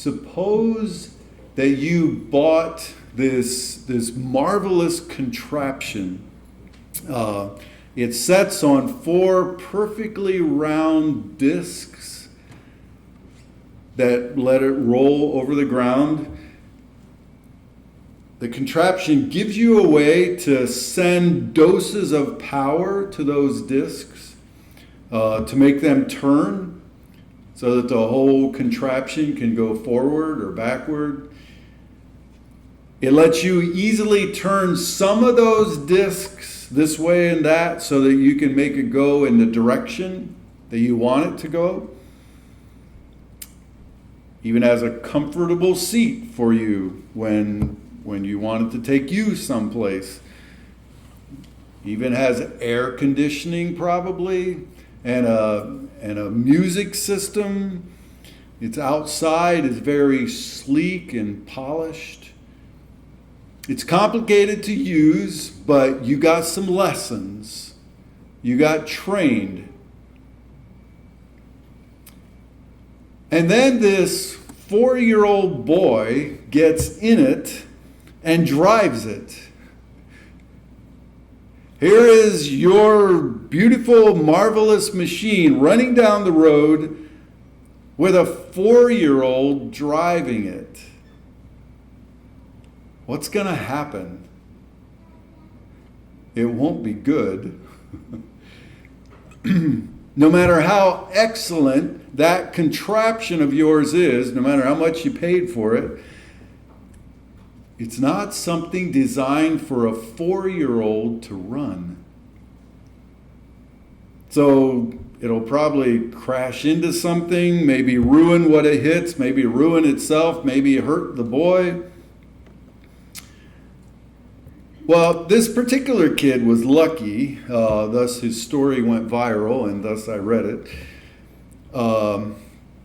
suppose that you bought this marvelous contraption. It sets on 4 perfectly round discs that let it roll over the ground. The contraption gives you a way to send doses of power to those discs to make them turn so that the whole contraption can go forward or backward. It lets you easily turn some of those discs this way and that so that you can make it go in the direction that you want it to go. Even has a comfortable seat for you when you want it to take you someplace. Even has air conditioning probably, and a music system. It's outside, it's very sleek and polished. It's complicated to use, but you got some lessons. You got trained. And then this 4-year-old boy gets in it and drives it. Here is your beautiful, marvelous machine running down the road with a 4-year-old driving it. What's going to happen? It won't be good. No matter how excellent that contraption of yours is, no matter how much you paid for it, it's not something designed for a 4-year-old to run. So it'll probably crash into something, maybe ruin what it hits, maybe ruin itself, maybe hurt the boy. Well, this particular kid was lucky, thus his story went viral, and thus I read it.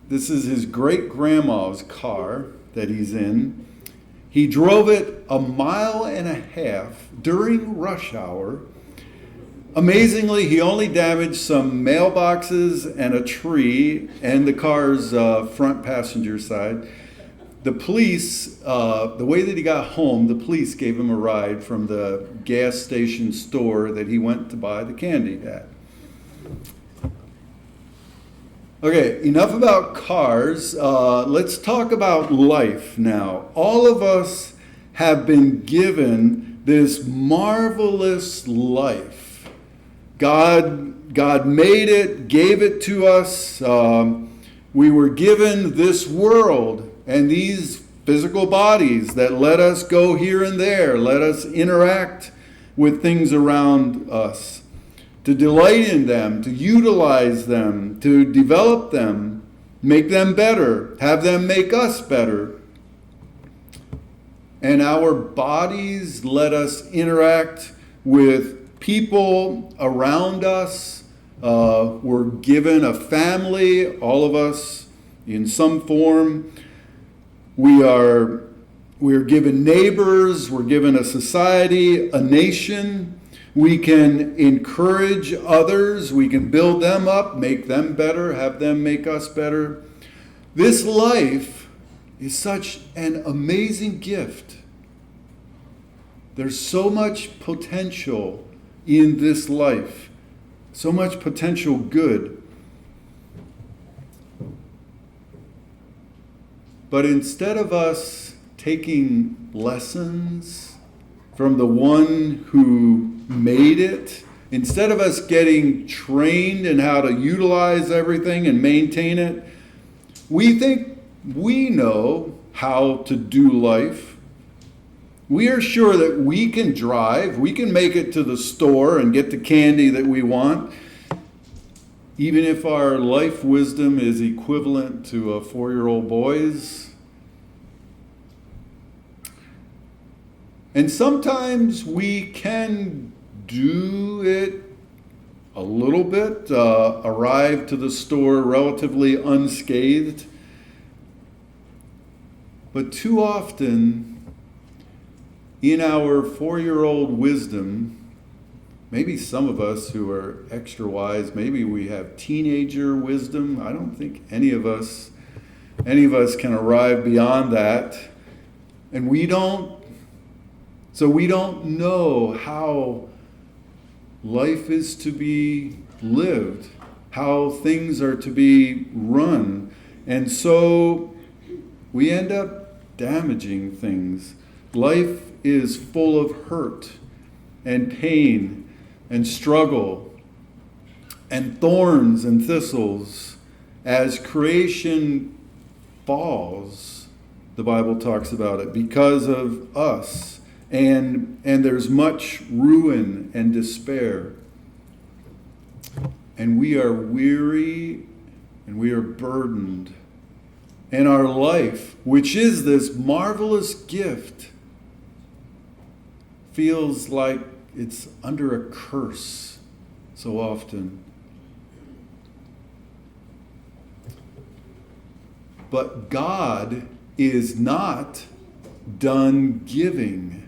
This is his great-grandma's car that he's in. He drove it 1.5 miles during rush hour. Amazingly, he only damaged some mailboxes and a tree and the car's front passenger side. The police, the way that he got home, the police gave him a ride from the gas station store that he went to buy the candy at. Okay, enough about cars. Let's talk about life now. All of us have been given this marvelous life. God made it, gave it to us. We were given this world and these physical bodies that let us go here and there, let us interact with things around us, to delight in them, to utilize them, to develop them, make them better, have them make us better. And our bodies let us interact with people around us. We're given a family, all of us, in some form. We're given neighbors, we're given a society, a nation. We can encourage others, we can build them up, make them better, have them make us better. This life is such an amazing gift. There's so much potential in this life, so much potential good. But instead of us taking lessons from the one who made it, instead of us getting trained in how to utilize everything and maintain it, we think we know how to do life. We are sure that we can drive, we can make it to the store and get the candy that we want, even if our life wisdom is equivalent to a 4-year-old boy's. And sometimes we can do it a little bit, arrive to the store relatively unscathed. But too often, in our 4-year-old wisdom, maybe some of us who are extra wise, maybe we have teenager wisdom. I don't think any of us any of us can arrive beyond that. And we don't know how life is to be lived, how things are to be run. And so we end up damaging things. Life is full of hurt and pain and struggle and thorns and thistles. As creation falls, the Bible talks about it, because of us. And there's much ruin and despair. And we are weary and we are burdened. And our life, which is this marvelous gift, feels like it's under a curse so often. But God is not done giving.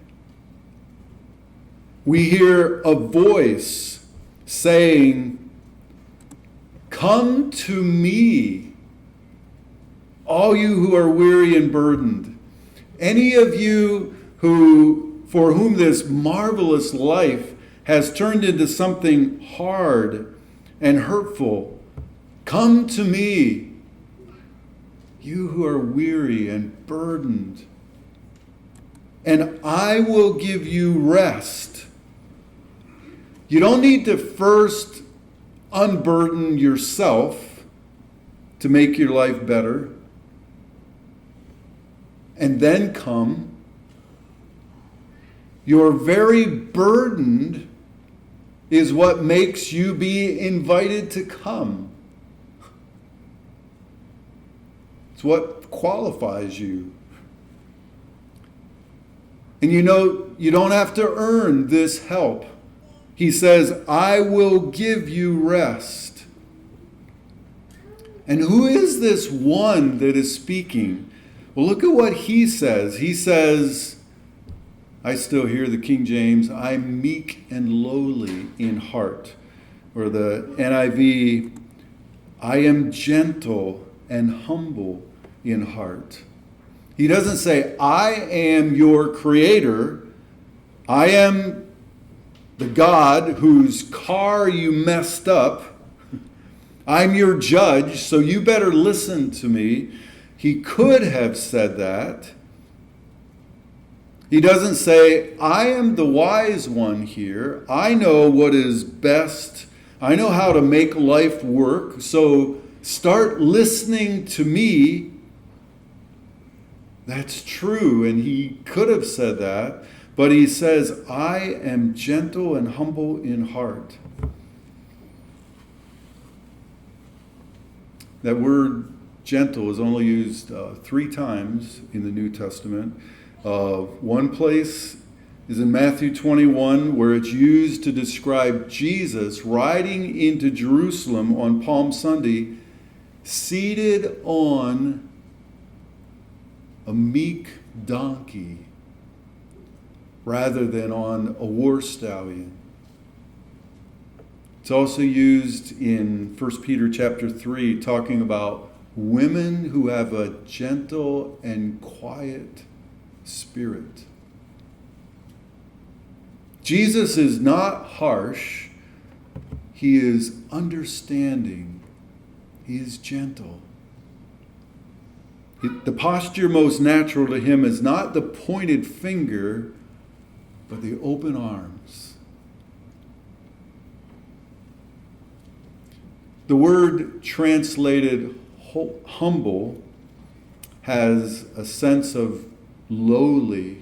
We hear a voice saying, "Come to me, all you who are weary and burdened." Any of you for whom this marvelous life has turned into something hard and hurtful, come to me, you who are weary and burdened, and I will give you rest. You don't need to first unburden yourself to make your life better, and then come. Your very burden is what makes you be invited to come. It's what qualifies you. And you don't have to earn this help. He says, I will give you rest. And who is this one that is speaking? Well, look at what he says. He says, I still hear the King James, I'm meek and lowly in heart. Or the NIV, I am gentle and humble in heart. He doesn't say, I am your creator. I am the God whose car you messed up. I'm your judge, so you better listen to me. He could have said that. He doesn't say, I am the wise one here. I know what is best. I know how to make life work. So start listening to me. That's true, and he could have said that. But he says, I am gentle and humble in heart. That word gentle is only used 3 times in the New Testament. One place is in Matthew 21, where it's used to describe Jesus riding into Jerusalem on Palm Sunday, seated on a meek donkey rather than on a war stallion. It's also used in 1 Peter chapter 3, talking about women who have a gentle and quiet spirit. Jesus is not harsh. He is understanding. He is gentle. The posture most natural to him is not the pointed finger, but the open arms. The word translated humble has a sense of lowly,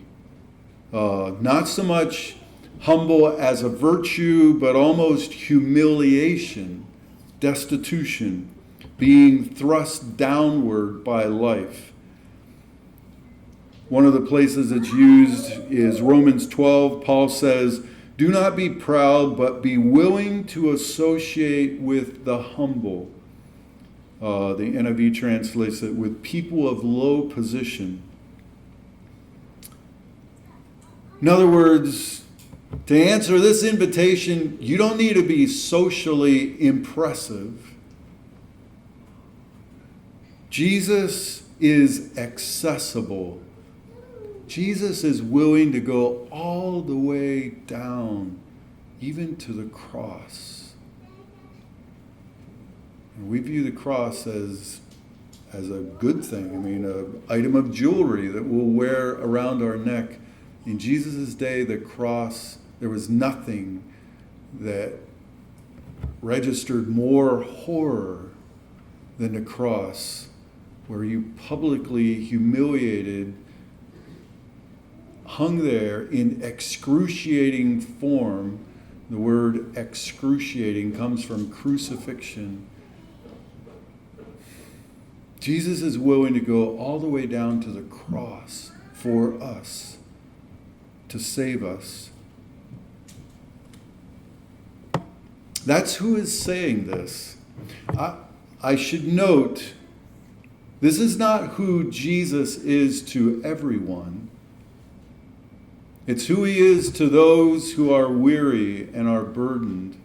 not so much humble as a virtue, but almost humiliation, destitution, being thrust downward by life. One of the places it's used is Romans 12. Paul says, do not be proud, but be willing to associate with the humble. The NIV translates it with people of low position. In other words, to answer this invitation, you don't need to be socially impressive. Jesus is accessible. Jesus is willing to go all the way down, even to the cross. And we view the cross as a good thing. I mean, an item of jewelry that we'll wear around our neck. In Jesus' day, the cross, there was nothing that registered more horror than the cross, where you publicly humiliated, hung there in excruciating form. The word excruciating comes from crucifixion. Jesus is willing to go all the way down to the cross for us, to save us. That's who is saying this. I should note, this is not who Jesus is to everyone. It's who he is to those who are weary and are burdened.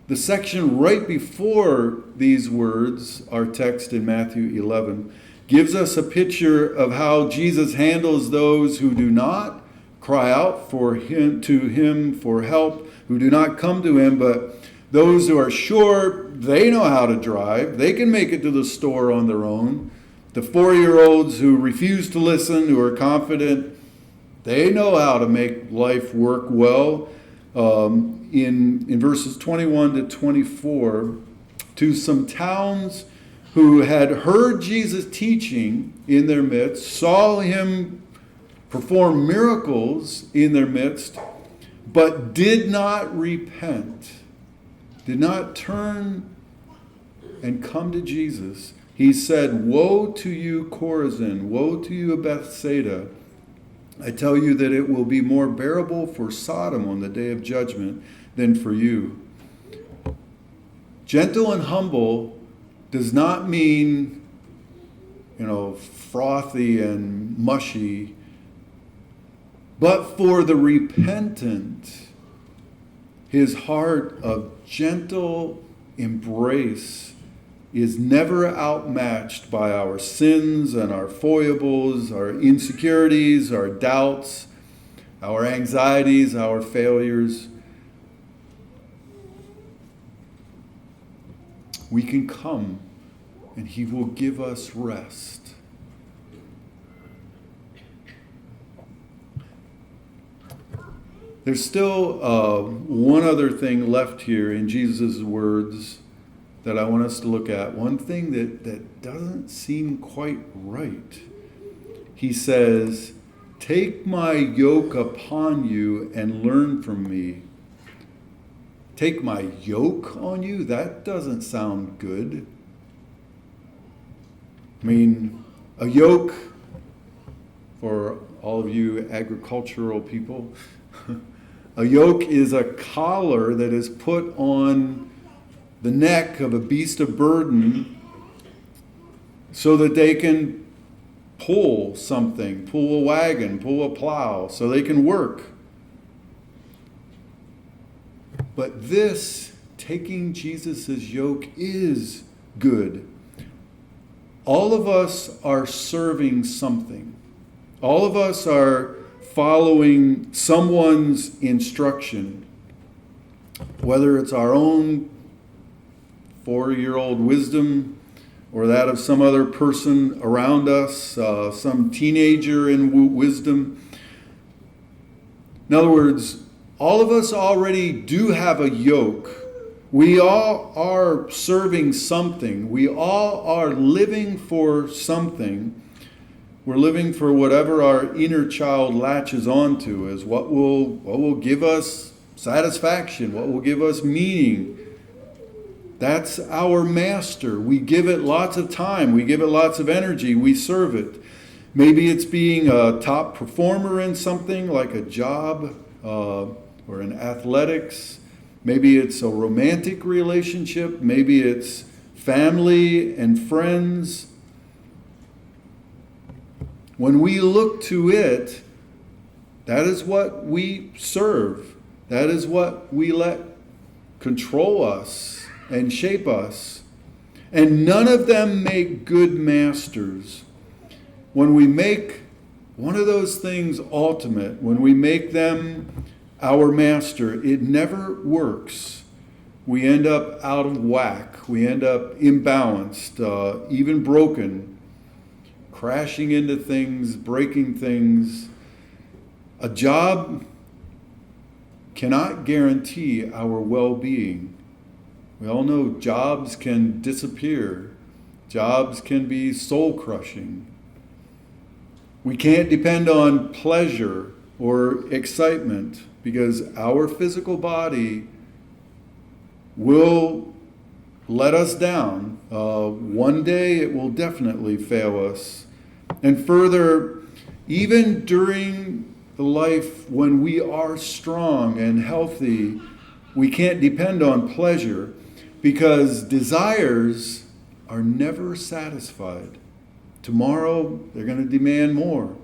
The section right before these words, our text in Matthew 11, gives us a picture of how Jesus handles those who do not cry out to him for help, who do not come to him, but those who are sure they know how to drive, they can make it to the store on their own. The 4-year-olds who refuse to listen, who are confident, they know how to make life work well. In verses 21 to 24, to some towns who had heard Jesus teaching in their midst, saw him perform miracles in their midst, but did not repent, did not turn and come to Jesus. He said, "Woe to you, Chorazin! Woe to you, Bethsaida! I tell you that it will be more bearable for Sodom on the day of judgment than for you." Gentle and humble does not mean, frothy and mushy, but for the repentant, his heart of gentle embrace is never outmatched by our sins and our foibles, our insecurities, our doubts, our anxieties, our failures. We can come and he will give us rest. There's still one other thing left here in Jesus' words that I want us to look at. One thing that doesn't seem quite right. He says, "Take my yoke upon you and learn from me." Take my yoke on you? That doesn't sound good. I mean, a yoke, for all of you agricultural people, a yoke is a collar that is put on the neck of a beast of burden so that they can pull something, pull a wagon, pull a plow, so they can work. But this, taking Jesus' yoke, is good. All of us are serving something. All of us are following someone's instruction, whether it's our own 4-year-old wisdom or that of some other person around us, some teenager in wisdom. In other words, all of us already do have a yoke. We all are serving something. We all are living for something. We're living for whatever our inner child latches onto as what will give us satisfaction, what will give us meaning. That's our master. We give it lots of time. We give it lots of energy. We serve it. Maybe it's being a top performer in something like a job or in athletics. Maybe it's a romantic relationship. Maybe it's family and friends. When we look to it, that is what we serve. That is what we let control us and shape us. And none of them make good masters. When we make one of those things ultimate, when we make them our master, it never works. We end up out of whack. We end up imbalanced, even broken, crashing into things, breaking things. A job cannot guarantee our well-being. We all know jobs can disappear. Jobs can be soul-crushing. We can't depend on pleasure or excitement because our physical body will let us down. One day it will definitely fail us. And further, even during the life when we are strong and healthy, we can't depend on pleasure because desires are never satisfied. Tomorrow, they're going to demand more.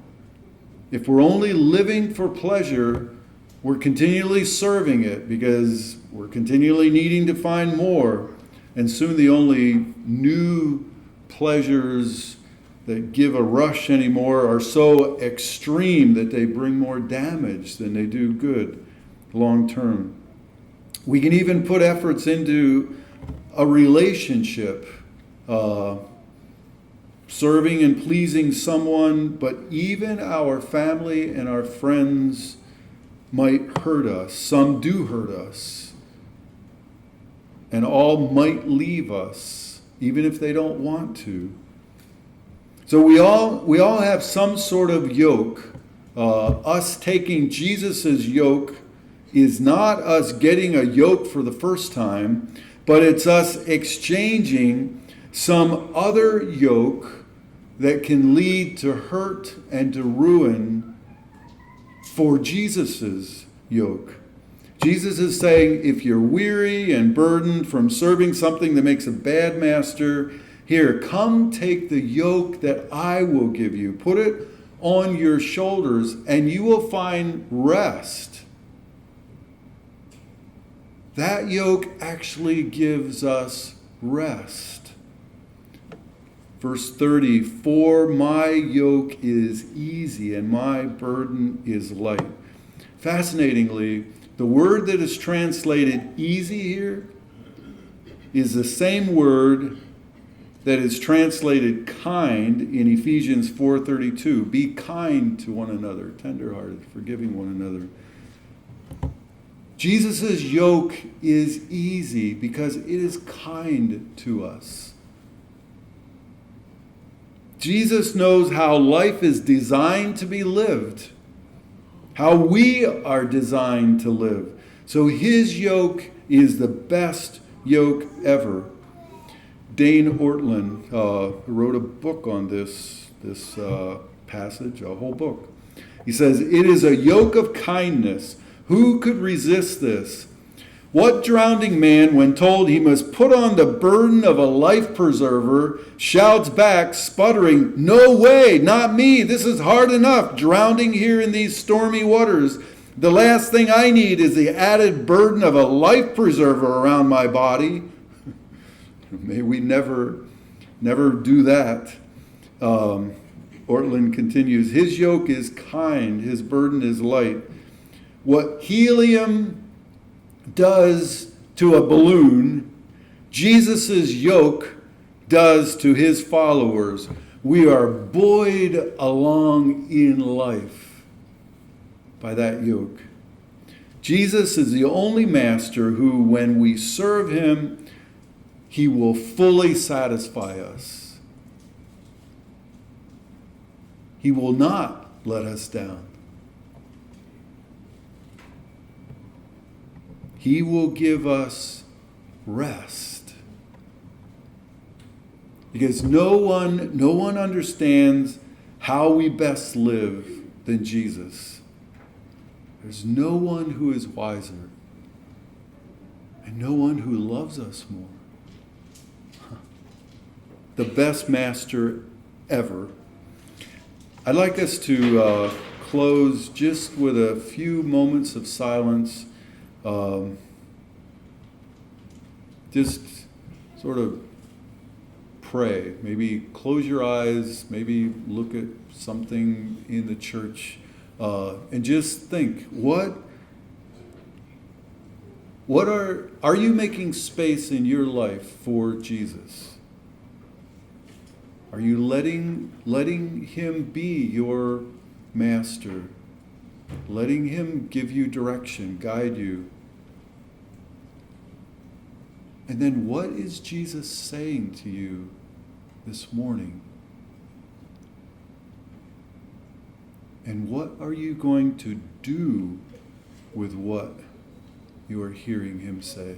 If we're only living for pleasure, we're continually serving it because we're continually needing to find more. And soon the only new pleasures that give a rush anymore are so extreme that they bring more damage than they do good long term. We can even put efforts into a relationship, serving and pleasing someone, but even our family and our friends might hurt us. Some do hurt us. And all might leave us, even if they don't want to. So we all have some sort of yoke. Us taking Jesus' yoke is not us getting a yoke for the first time, but it's us exchanging some other yoke that can lead to hurt and to ruin for Jesus' yoke. Jesus is saying, if you're weary and burdened from serving something that makes a bad master, here, come take the yoke that I will give you. Put it on your shoulders and you will find rest. That yoke actually gives us rest. Verse 30, for my yoke is easy and my burden is light. Fascinatingly, the word that is translated easy here is the same word that is translated kind in Ephesians 4:32. Be kind to one another, tenderhearted, forgiving one another. Jesus' yoke is easy because it is kind to us. Jesus knows how life is designed to be lived, how we are designed to live. So his yoke is the best yoke ever. Dane Ortlund wrote a book on this passage, a whole book. He says, it is a yoke of kindness. Who could resist this? What drowning man, when told he must put on the burden of a life preserver, shouts back, sputtering, no way, not me. This is hard enough, drowning here in these stormy waters. The last thing I need is the added burden of a life preserver around my body. May we never do that. Ortlund continues, his yoke is kind, his burden is light. What helium does to a balloon, Jesus' yoke does to his followers. We are buoyed along in life by that yoke. Jesus is the only master who, when we serve him, he will fully satisfy us. He will not let us down. He will give us rest. Because no one understands how we best live than Jesus. There's no one who is wiser. And no one who loves us more. The best master ever. I'd like us to close just with a few moments of silence. Just sort of pray. Maybe close your eyes, maybe look at something in the church, and just think, are you making space in your life for Jesus? Are you letting him be your master? Letting him give you direction, guide you? And then what is Jesus saying to you this morning? And what are you going to do with what you are hearing him say?